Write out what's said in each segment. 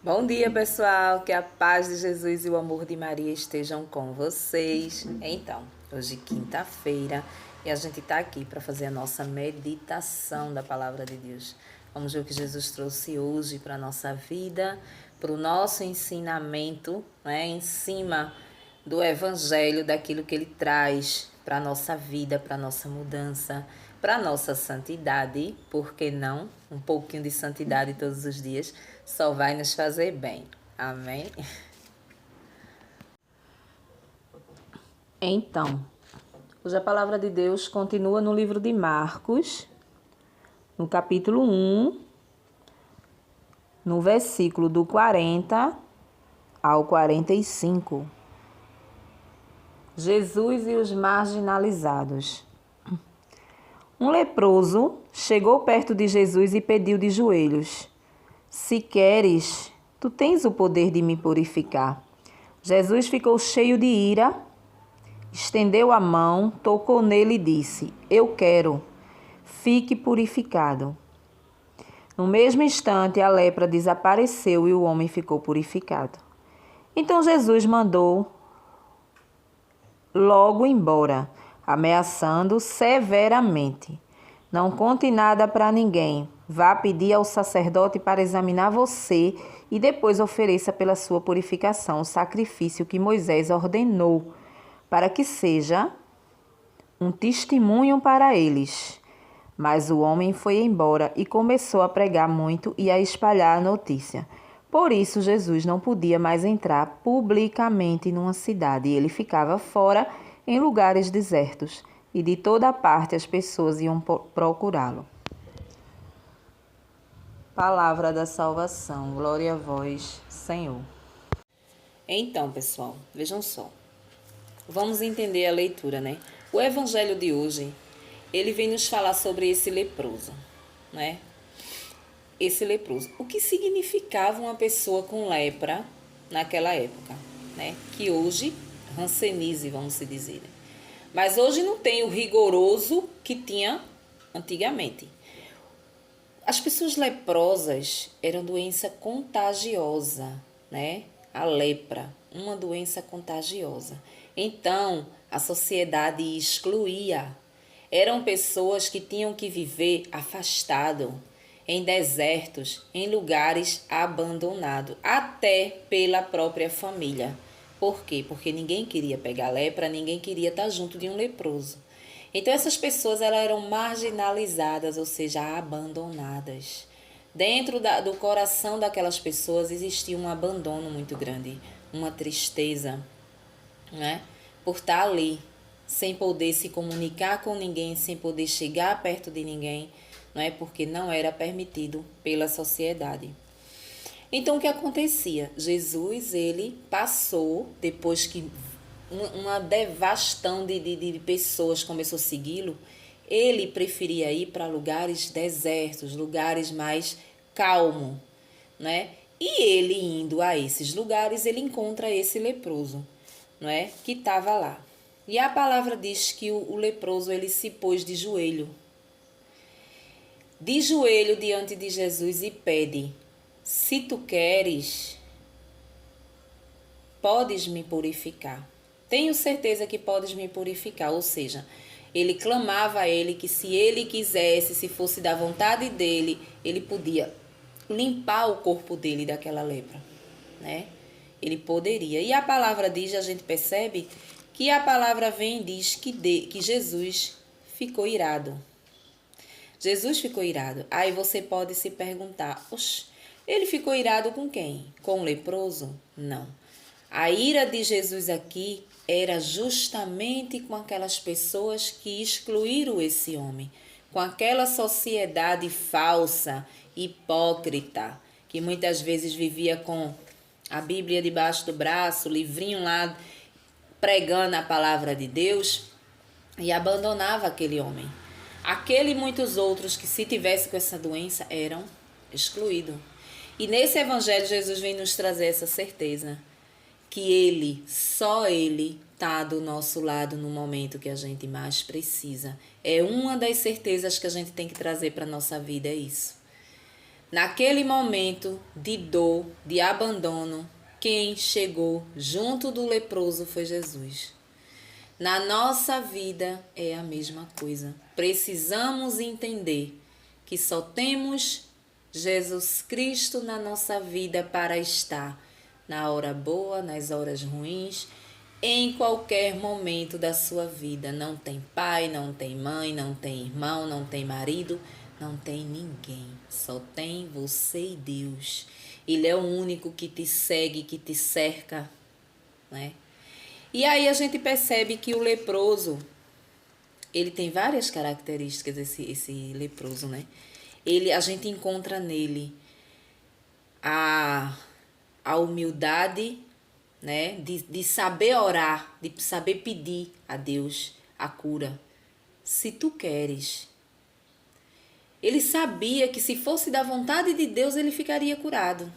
Bom dia, pessoal. Que a paz de Jesus e o amor de Maria estejam com vocês. Então, hoje quinta-feira e a gente está aqui para fazer a nossa meditação da palavra de Deus. Vamos ver o que Jesus trouxe hoje para a nossa vida, para o nosso ensinamento, né, em cima do Evangelho, daquilo que ele traz para a nossa vida, para a nossa mudança, para a nossa santidade, por que não? Um pouquinho de santidade todos os dias só vai nos fazer bem. Amém? Então, hoje a palavra de Deus continua no livro de Marcos, no capítulo 1, no versículo do 40 ao 45. Jesus e os marginalizados. Um leproso chegou perto de Jesus e pediu de joelhos: Se queres, tu tens o poder de me purificar. Jesus ficou cheio de ira, estendeu a mão, tocou nele e disse: Eu quero, fique purificado. No mesmo instante, a lepra desapareceu e o homem ficou purificado. Então Jesus mandou logo embora, ameaçando severamente: Não conte nada para ninguém. Vá pedir ao sacerdote para examinar você e depois ofereça pela sua purificação o sacrifício que Moisés ordenou, para que seja um testemunho para eles. Mas o homem foi embora e começou a pregar muito e a espalhar a notícia. Por isso, Jesus não podia mais entrar publicamente numa cidade. Ele ficava fora, em lugares desertos, e de toda parte as pessoas iam procurá-lo. Palavra da salvação. Glória a vós, Senhor. Então, pessoal, vejam só. Vamos entender a leitura, né? O evangelho de hoje, ele vem nos falar sobre esse leproso, né? Esse leproso. O que significava uma pessoa com lepra naquela época, né? Que hoje, hanseníase, vamos dizer. Mas hoje não tem o rigoroso que tinha antigamente. As pessoas leprosas eram doença contagiosa, né? A lepra, uma doença contagiosa. Então, a sociedade excluía. Eram pessoas que tinham que viver afastado, em desertos, em lugares abandonados, até pela própria família. Por quê? Porque ninguém queria pegar lepra, ninguém queria estar junto de um leproso. Então essas pessoas elas eram marginalizadas, ou seja, abandonadas. Dentro do coração daquelas pessoas existia um abandono muito grande, uma tristeza, né? Por estar ali, sem poder se comunicar com ninguém, sem poder chegar perto de ninguém, não é? Porque não era permitido pela sociedade. Então o que acontecia? Jesus, ele passou, depois que uma devastão de pessoas começou a segui-lo, ele preferia ir para lugares desertos, lugares mais calmos, né? E ele indo a esses lugares, ele encontra esse leproso, não é? Que estava lá. E a palavra diz que o leproso, ele se pôs de joelho diante de Jesus e pede: Se tu queres, podes me purificar. Tenho certeza que podes me purificar. Ou seja, ele clamava a ele que se ele quisesse, se fosse da vontade dele, ele podia limpar o corpo dele daquela lepra, né? Ele poderia. E a palavra diz, a gente percebe que a palavra vem e diz que Jesus ficou irado. Jesus ficou irado. Aí você pode se perguntar: oxe, ele ficou irado com quem? Com o leproso? Não. A ira de Jesus aqui era justamente com aquelas pessoas que excluíram esse homem, com aquela sociedade falsa, hipócrita, que muitas vezes vivia com a Bíblia debaixo do braço, o livrinho lá, pregando a palavra de Deus, e abandonava aquele homem. Aquele e muitos outros que, se tivesse com essa doença, eram excluídos. E nesse evangelho, Jesus vem nos trazer essa certeza que ele, só ele, está do nosso lado no momento que a gente mais precisa. É uma das certezas que a gente tem que trazer para a nossa vida, é isso. Naquele momento de dor, de abandono, quem chegou junto do leproso foi Jesus. Na nossa vida é a mesma coisa. Precisamos entender que só temos Jesus Cristo na nossa vida para estar na hora boa, nas horas ruins, em qualquer momento da sua vida. Não tem pai, não tem mãe, não tem irmão, não tem marido, não tem ninguém. Só tem você e Deus. Ele é o único que te segue, que te cerca, né? E aí a gente percebe que o leproso, ele tem várias características, esse leproso, né? A gente encontra nele a humildade, né? De saber orar, de saber pedir a Deus a cura. Se tu queres. Ele sabia que se fosse da vontade de Deus, ele ficaria curado,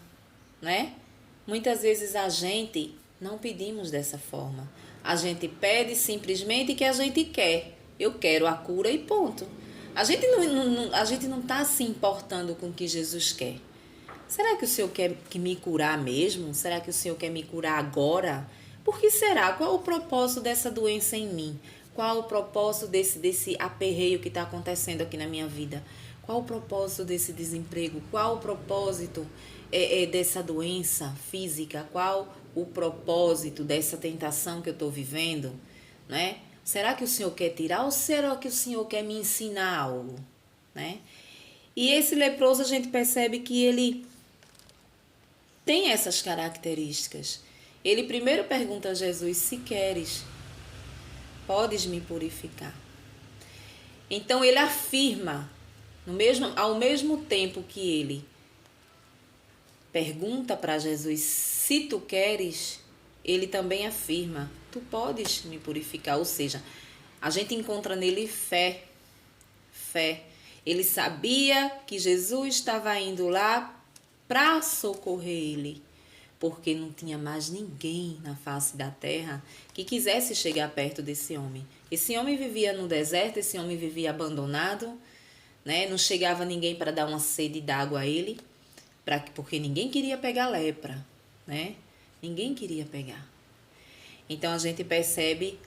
né? Muitas vezes a gente não pedimos dessa forma. A gente pede simplesmente que a gente quer. Eu quero a cura e ponto. A gente não está se importando com o que Jesus quer. Será que o Senhor quer que me curar mesmo? Será que o Senhor quer me curar agora? Por que será? Qual o propósito dessa doença em mim? Qual o propósito desse aperreio que está acontecendo aqui na minha vida? Qual o propósito desse desemprego? Qual o propósito dessa doença física? Qual o propósito dessa tentação que eu estou vivendo? Né? Será que o Senhor quer tirar ou será que o Senhor quer me ensinar algo? Né? E esse leproso a gente percebe que ele tem essas características. Ele primeiro pergunta a Jesus: se queres, podes me purificar. Então ele afirma, ao mesmo tempo que ele pergunta para Jesus se tu queres, ele também afirma: tu podes me purificar. Ou seja, a gente encontra nele fé. Ele sabia que Jesus estava indo lá para socorrer ele, porque não tinha mais ninguém na face da terra que quisesse chegar perto desse homem. Esse homem vivia no deserto, esse homem vivia abandonado, né? Não chegava ninguém para dar uma sede d'água a ele, porque ninguém queria pegar lepra, né? Ninguém queria pegar. Então a gente percebe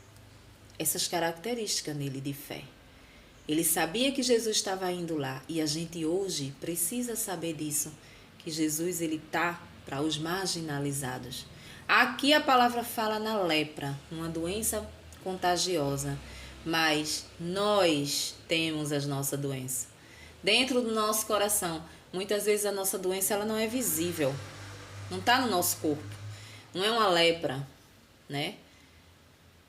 essas características nele de fé. Ele sabia que Jesus estava indo lá, e a gente hoje precisa saber disso, que Jesus ele tá para os marginalizados. Aqui a palavra fala na lepra, uma doença contagiosa, mas nós temos a nossa doença dentro do nosso coração. Muitas vezes a nossa doença ela não é visível, não está no nosso corpo, não é uma lepra, né?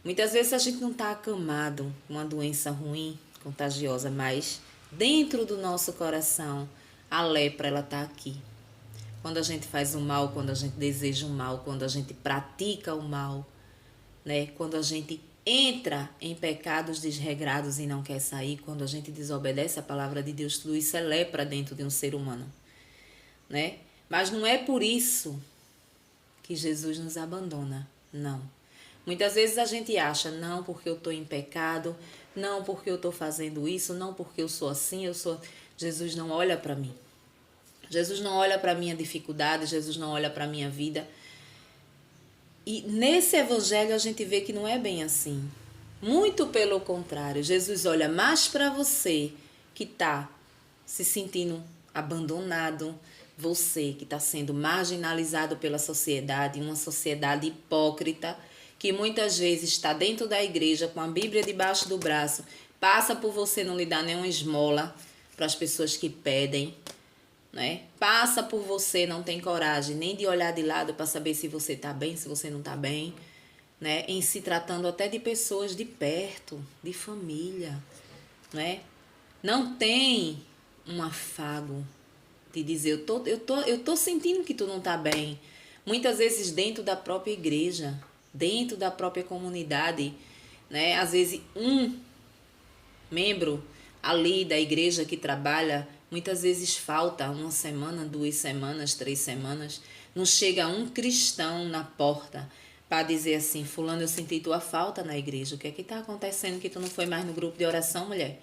Muitas vezes a gente não está acamado com uma doença ruim, contagiosa, mas dentro do nosso coração a lepra ela está aqui. Quando a gente faz o mal, quando a gente deseja o mal, quando a gente pratica o mal, né? Quando a gente entra em pecados desregrados e não quer sair, quando a gente desobedece a palavra de Deus, tudo isso é lepra dentro de um ser humano, né? Mas não é por isso que Jesus nos abandona, não. Muitas vezes a gente acha, não porque eu estou em pecado, não porque eu estou fazendo isso, não porque eu sou assim, Jesus não olha para mim. Jesus não olha para a minha dificuldade, Jesus não olha para a minha vida. E nesse evangelho a gente vê que não é bem assim. Muito pelo contrário, Jesus olha mais para você que está se sentindo abandonado, você que está sendo marginalizado pela sociedade, uma sociedade hipócrita, que muitas vezes está dentro da igreja com a Bíblia debaixo do braço, passa por você não lhe dar nenhuma esmola para as pessoas que pedem, né? Passa por você, não tem coragem nem de olhar de lado para saber se você está bem, se você não está bem, né? Em se tratando até de pessoas de perto, de família, né? Não tem um afago de dizer, eu tô sentindo que tu não está bem. Muitas vezes dentro da própria igreja, dentro da própria comunidade, né? Às vezes um membro ali da igreja que trabalha, muitas vezes falta uma semana, 2 semanas, 3 semanas, não chega um cristão na porta para dizer assim: fulano, eu senti tua falta na igreja, o que é que está acontecendo que tu não foi mais no grupo de oração, mulher?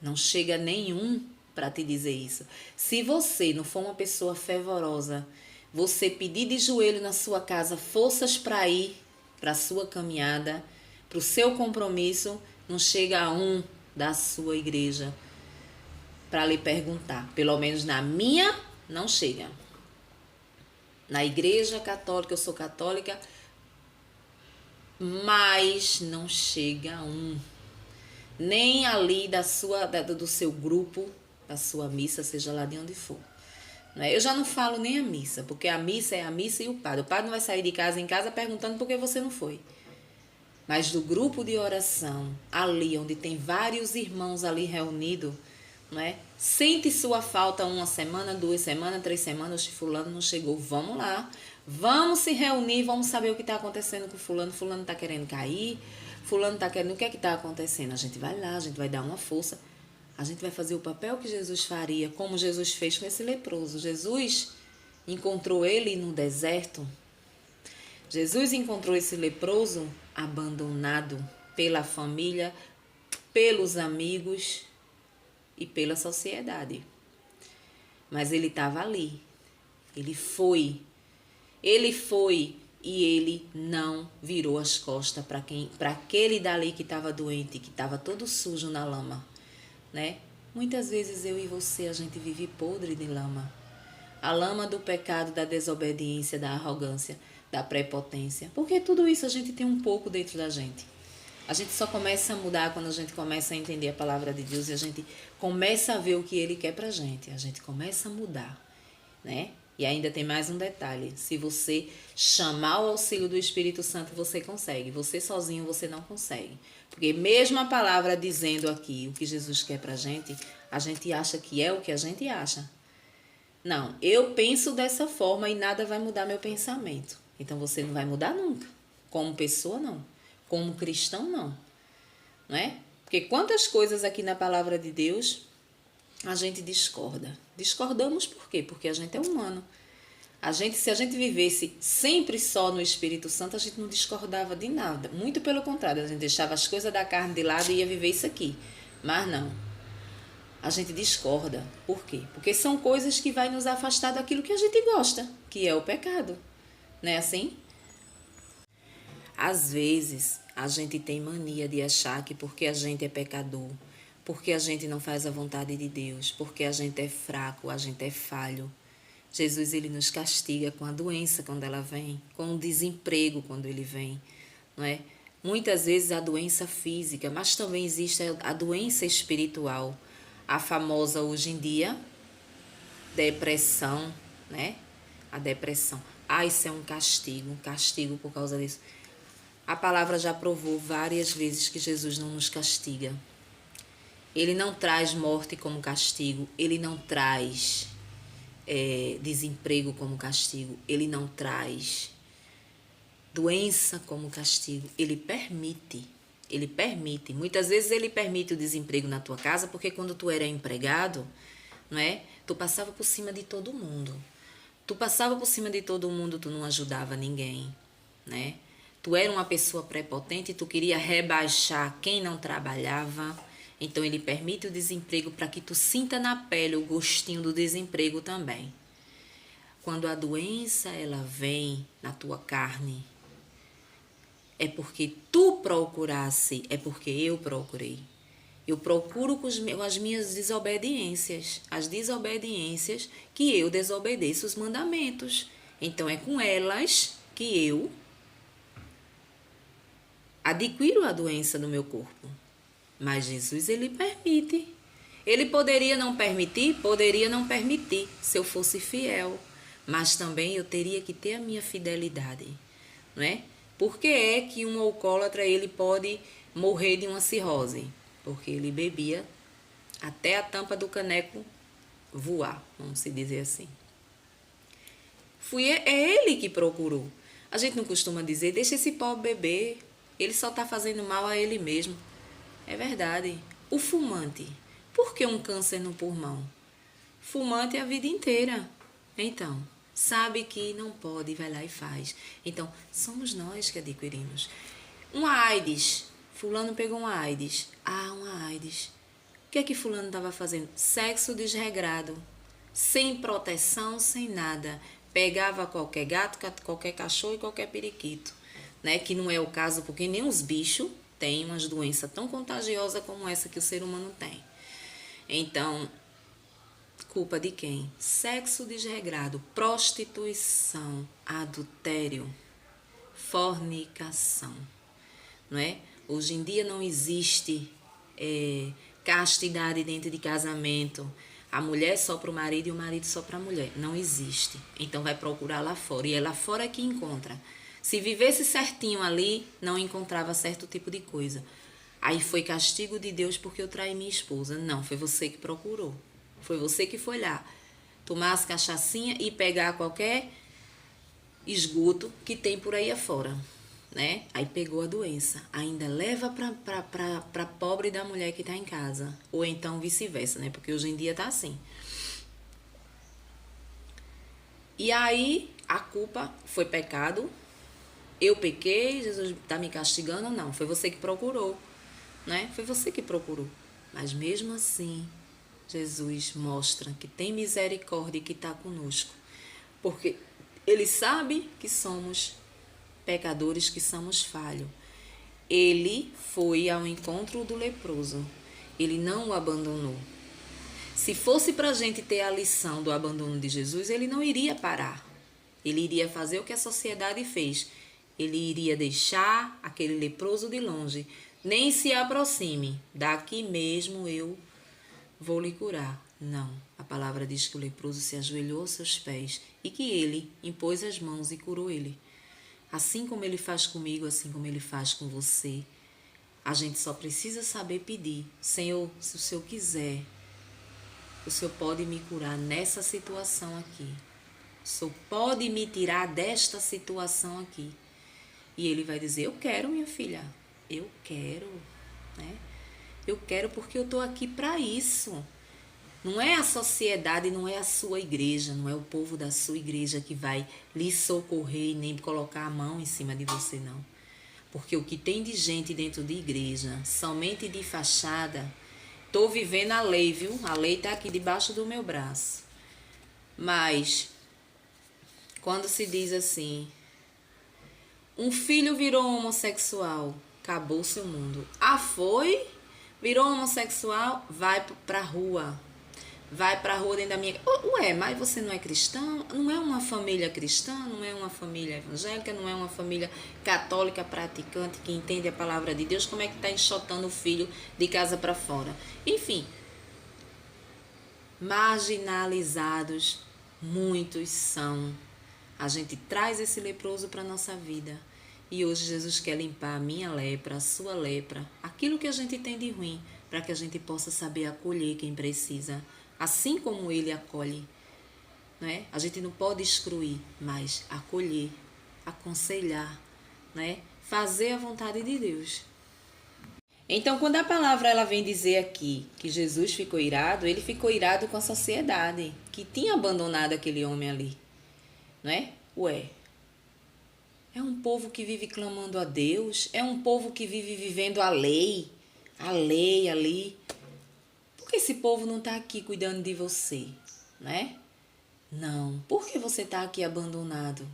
Não chega nenhum para te dizer isso. Se você não for uma pessoa fervorosa, você pedir de joelho na sua casa forças para ir para a sua caminhada, para o seu compromisso, não chega a um da sua igreja para lhe perguntar. Pelo menos na minha, não chega. Na igreja católica, eu sou católica, mas não chega a um. Nem ali do seu grupo, da sua missa, seja lá de onde for. Eu já não falo nem a missa, porque a missa é a missa e o padre. O padre não vai sair de casa em casa perguntando por que você não foi. Mas do grupo de oração, ali onde tem vários irmãos ali reunidos, sente sua falta 1 semana, 2 semanas, 3 semanas, o fulano não chegou. Vamos lá, vamos se reunir, vamos saber o que está acontecendo com o fulano. Fulano está querendo cair, fulano está querendo... O que é que está acontecendo? A gente vai lá, a gente vai dar uma força. A gente vai fazer o papel que Jesus faria, como Jesus fez com esse leproso. Jesus encontrou ele no deserto. Jesus encontrou esse leproso abandonado pela família, pelos amigos e pela sociedade. Mas ele estava ali. Ele foi e ele não virou as costas para aquele dali que estava doente, que estava todo sujo na lama. Muitas vezes eu e você, a gente vive podre de lama. A lama do pecado, da desobediência, da arrogância, da prepotência. Porque tudo isso a gente tem um pouco dentro da gente. A gente só começa a mudar quando a gente começa a entender a palavra de Deus e a gente começa a ver o que Ele quer pra gente. A gente começa a mudar, E ainda tem mais um detalhe. Se você chamar o auxílio do Espírito Santo, você consegue. Você sozinho, você não consegue. Porque mesmo a palavra dizendo aqui o que Jesus quer pra gente, a gente acha que é o que a gente acha. Não, eu penso dessa forma e nada vai mudar meu pensamento. Então você não vai mudar nunca. Como pessoa, não. Como cristão, não. Porque quantas coisas aqui na palavra de Deus a gente discorda. Discordamos por quê? Porque a gente é humano. Se a gente vivesse sempre só no Espírito Santo, a gente não discordava de nada. Muito pelo contrário, a gente deixava as coisas da carne de lado e ia viver isso aqui. Mas não. A gente discorda. Por quê? Porque são coisas que vai nos afastar daquilo que a gente gosta, que é o pecado. Não é assim? Às vezes, a gente tem mania de achar que porque a gente é pecador, porque a gente não faz a vontade de Deus, porque a gente é fraco, a gente é falho, Jesus, ele nos castiga com a doença quando ela vem, com o desemprego quando ele vem, Muitas vezes a doença física, mas também existe a doença espiritual, a famosa hoje em dia, depressão, A depressão. Isso é um castigo por causa disso. A palavra já provou várias vezes que Jesus não nos castiga. Ele não traz morte como castigo, ele não traz desemprego como castigo, ele não traz doença como castigo, ele permite. Muitas vezes ele permite o desemprego na tua casa, porque quando tu era empregado, tu passava por cima de todo mundo. Tu não ajudava ninguém, Tu era uma pessoa prepotente, tu queria rebaixar quem não trabalhava. Então, ele permite o desemprego para que tu sinta na pele o gostinho do desemprego também. Quando a doença ela vem na tua carne, é porque tu procurasse, é porque eu procurei. Eu procuro com as minhas desobediências, as desobediências que eu desobedeço os mandamentos. Então, é com elas que eu adquiro a doença no meu corpo. Mas Jesus, ele permite. Ele poderia não permitir, se eu fosse fiel. Mas também eu teria que ter a minha fidelidade, Por que é que um alcoólatra ele pode morrer de uma cirrose? Porque ele bebia até a tampa do caneco voar, vamos se dizer assim. É ele que procurou. A gente não costuma dizer, deixa esse pobre beber, ele só está fazendo mal a ele mesmo. É verdade. O fumante. Por que um câncer no pulmão? Fumante a vida inteira. Então, sabe que não pode, vai lá e faz. Então, somos nós que adquirimos. Uma AIDS. Fulano pegou uma AIDS. Uma AIDS. O que é que fulano estava fazendo? Sexo desregrado, sem proteção, sem nada. Pegava qualquer gato, qualquer cachorro e qualquer periquito, né? Que não é o caso, porque nem os bichos têm umas doenças tão contagiosas como essa que o ser humano tem. Então, culpa de quem? Sexo desregrado, prostituição, adultério, fornicação, não é? Hoje em dia não existe castidade dentro de casamento. A mulher só para o marido e o marido só para a mulher. Não existe. Então vai procurar lá fora. E é lá fora que encontra. Se vivesse certinho ali, não encontrava certo tipo de coisa. Aí foi castigo de Deus porque eu traí minha esposa. Não, foi você que procurou. Foi você que foi lá tomar as cachaçinhas e pegar qualquer esgoto que tem por aí afora, né? Aí pegou a doença. Ainda leva pra pobre da mulher que tá em casa. Ou então vice-versa, né? Porque hoje em dia tá assim. E aí a culpa foi pecado. Eu pequei, Jesus tá me castigando? Não, foi você que procurou, né? Foi você que procurou. Mas mesmo assim, Jesus mostra que tem misericórdia e que está conosco. Porque Ele sabe que somos pecadores, que somos falhos. Ele foi ao encontro do leproso. Ele não o abandonou. Se fosse para a gente ter a lição do abandono de Jesus, ele não iria parar. Ele iria fazer o que a sociedade fez. Ele iria deixar aquele leproso de longe. Nem se aproxime. Daqui mesmo eu vou lhe curar. Não. A palavra diz que o leproso se ajoelhou aos seus pés e que ele impôs as mãos e curou ele. Assim como ele faz comigo, assim como ele faz com você. A gente só precisa saber pedir. Senhor, se o Senhor quiser, o Senhor pode me curar nessa situação aqui. O Senhor pode me tirar desta situação aqui. E ele vai dizer, eu quero, minha filha. Eu quero, né? Eu quero porque eu estou aqui para isso. Não é a sociedade, não é a sua igreja, não é o povo da sua igreja que vai lhe socorrer e nem colocar a mão em cima de você, não. Porque o que tem de gente dentro de igreja, somente de fachada, estou vivendo a lei, viu? A lei está aqui debaixo do meu braço. Mas, quando se diz assim, um filho virou homossexual, acabou o seu mundo. Ah, foi? Virou homossexual, vai pra rua. Vai pra rua dentro da minha... Ué, mas você não é cristão? Não é uma família cristã? Não é uma família evangélica? Não é uma família católica praticante que entende a palavra de Deus? Como é que tá enxotando o filho de casa pra fora? Enfim, marginalizados muitos são. A gente traz esse leproso para nossa vida. E hoje Jesus quer limpar a minha lepra, a sua lepra, aquilo que a gente tem de ruim, para que a gente possa saber acolher quem precisa, assim como Ele acolhe, né? A gente não pode excluir, mas acolher, aconselhar, né? Fazer a vontade de Deus. Então, quando a palavra ela vem dizer aqui que Jesus ficou irado, ele ficou irado com a sociedade, que tinha abandonado aquele homem ali, não é? Ué, é um povo que vive clamando a Deus, é um povo que vive vivendo a lei ali. Por que esse povo não está aqui cuidando de você, né? Não, por que você está aqui abandonado?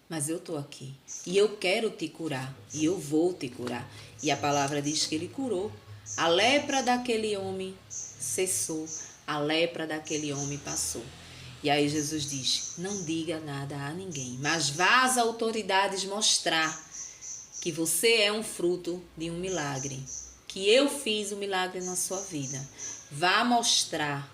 Mas eu estou aqui e eu quero te curar e eu vou te curar. E a palavra diz que ele curou. A lepra daquele homem cessou, a lepra daquele homem passou. E aí Jesus diz, não diga nada a ninguém, mas vá às autoridades mostrar que você é um fruto de um milagre, que eu fiz um milagre na sua vida. Vá mostrar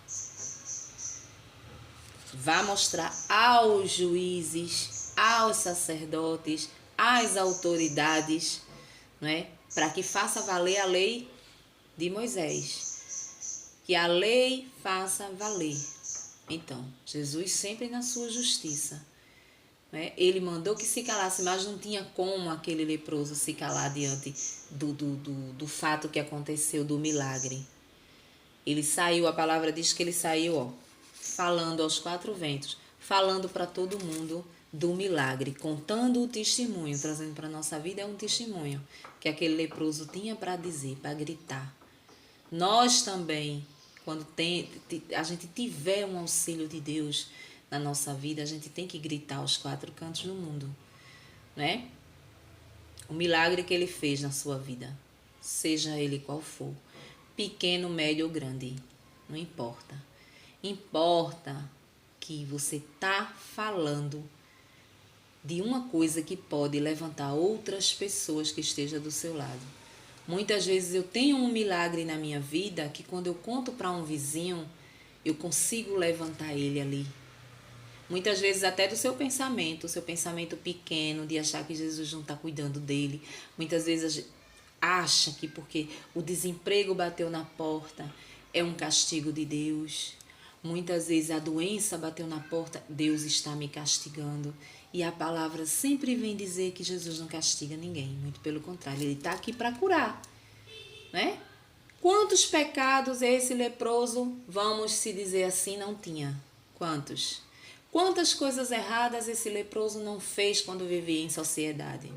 aos juízes, aos sacerdotes, às autoridades, não é? Para que faça valer a lei de Moisés. Que a lei faça valer. Então, Jesus sempre na sua justiça, né? Ele mandou que se calasse, mas não tinha como aquele leproso se calar diante do fato que aconteceu, do milagre. Ele saiu, a palavra diz que ele saiu, falando aos quatro ventos, falando para todo mundo do milagre, contando o testemunho, trazendo para a nossa vida um testemunho que aquele leproso tinha para dizer, para gritar, Nós também, quando a gente tiver um auxílio de Deus na nossa vida, a gente tem que gritar aos quatro cantos do mundo, né? O milagre que ele fez na sua vida, seja ele qual for, pequeno, médio ou grande, não importa. Importa que você tá falando de uma coisa que pode levantar outras pessoas que estejam do seu lado. Muitas vezes eu tenho um milagre na minha vida que quando eu conto para um vizinho, eu consigo levantar ele ali. Muitas vezes até do seu pensamento pequeno, de achar que Jesus não está cuidando dele. Muitas vezes a gente acha que porque o desemprego bateu na porta é um castigo de Deus. Muitas vezes a doença bateu na porta, Deus está me castigando. E a palavra sempre vem dizer que Jesus não castiga ninguém, muito pelo contrário, ele está aqui para curar, né? Quantos pecados esse leproso, vamos se dizer assim, não tinha? Quantos? Quantas coisas erradas esse leproso não fez quando vivia em sociedade?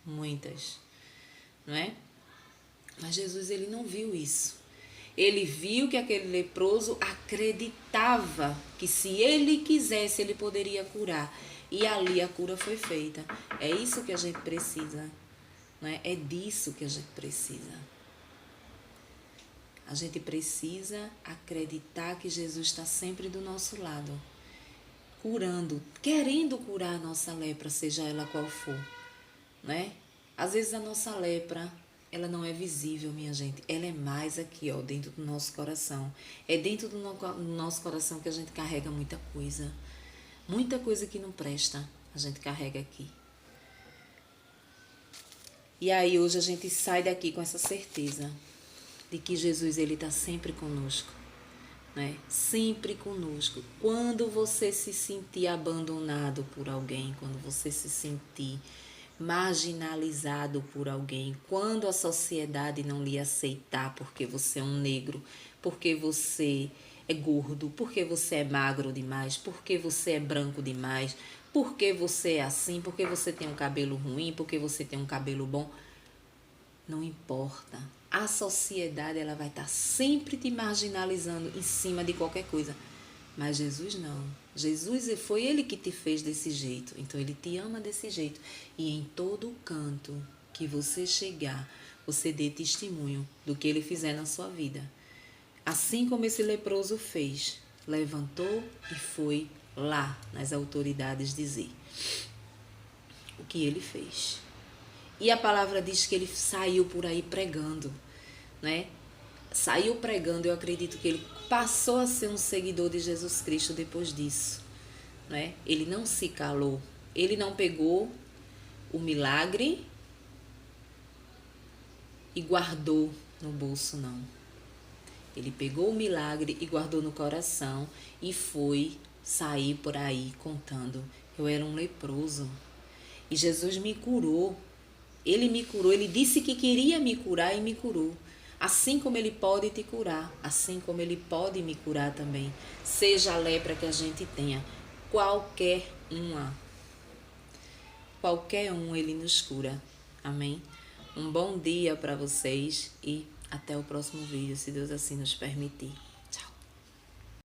Muitas, não é? Mas Jesus, ele não viu isso. Ele viu que aquele leproso acreditava que se ele quisesse, ele poderia curar. E ali a cura foi feita. É isso que a gente precisa, não é? É disso que a gente precisa. A gente precisa acreditar que Jesus está sempre do nosso lado, curando, querendo curar a nossa lepra, seja ela qual for, né? Às vezes a nossa lepra, ela não é visível, minha gente. Ela é mais aqui, ó, dentro do nosso coração. É dentro do nosso coração que a gente carrega muita coisa. Muita coisa que não presta, a gente carrega aqui. E aí hoje a gente sai daqui com essa certeza de que Jesus, ele está sempre conosco, né? Sempre conosco. Quando você se sentir abandonado por alguém, quando você se sentir marginalizado por alguém, quando a sociedade não lhe aceitar porque você é um negro, porque você é gordo, porque você é magro demais, porque você é branco demais, porque você é assim, porque você tem um cabelo ruim, porque você tem um cabelo bom, não importa. A sociedade, ela vai estar sempre te marginalizando em cima de qualquer coisa. Mas Jesus não. Jesus foi ele que te fez desse jeito. Então ele te ama desse jeito. E em todo canto que você chegar, você dê testemunho do que ele fizer na sua vida. Assim como esse leproso fez. Levantou e foi lá nas autoridades dizer o que ele fez. E a palavra diz que ele saiu por aí pregando, né? Saiu pregando, eu acredito que ele passou a ser um seguidor de Jesus Cristo depois disso, né? Ele não se calou, ele não pegou o milagre e guardou no bolso, não. Ele pegou o milagre e guardou no coração e foi sair por aí contando: eu era um leproso e Jesus me curou. Ele me curou, ele disse que queria me curar e me curou. Assim como ele pode te curar, assim como ele pode me curar também. Seja a lepra que a gente tenha, qualquer um ele nos cura. Amém? Um bom dia para vocês e até o próximo vídeo, se Deus assim nos permitir.